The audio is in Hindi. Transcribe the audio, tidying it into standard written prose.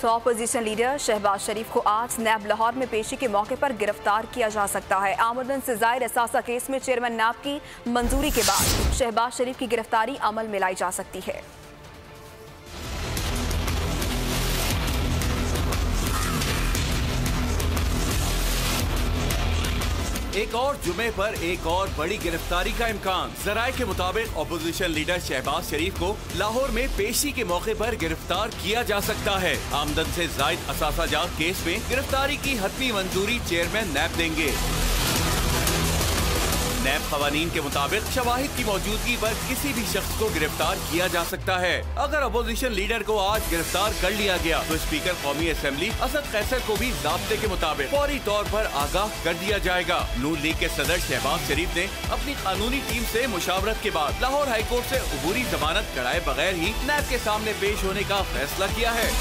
तो अपोजिशन लीडर शहबाज शरीफ को आज नैब लाहौर में पेशी के मौके पर गिरफ्तार किया जा सकता है। आमदन से ज़ायद असासा केस में चेयरमैन नैब की मंजूरी के बाद शहबाज शरीफ की गिरफ्तारी अमल में लाई जा सकती है। एक और जुमे पर एक और बड़ी गिरफ्तारी का इम्कान। जराये के मुताबिक अपोजिशन लीडर शहबाज शरीफ को लाहौर में पेशी के मौके पर गिरफ्तार किया जा सकता है। आमदन से जायद असासा जात केस में गिरफ्तारी की हतमी मंजूरी चेयरमैन नैब देंगे। नैब कवानीन के मुताबिक शवाहिद की मौजूदगी पर किसी भी शख्स को गिरफ्तार किया जा सकता है। अगर अपोजिशन लीडर को आज गिरफ्तार कर लिया गया तो स्पीकर कौमी असेंबली असद कैसर को भी ज़ाब्ते के मुताबिक फौरी तौर पर आगाह कर दिया जाएगा। नून लीग के सदर शहबाज शरीफ ने अपनी कानूनी टीम से मुशावरत के बाद लाहौर हाईकोर्ट से अबूरी जमानत कराए बगैर ही नैब के सामने पेश होने का फैसला किया है।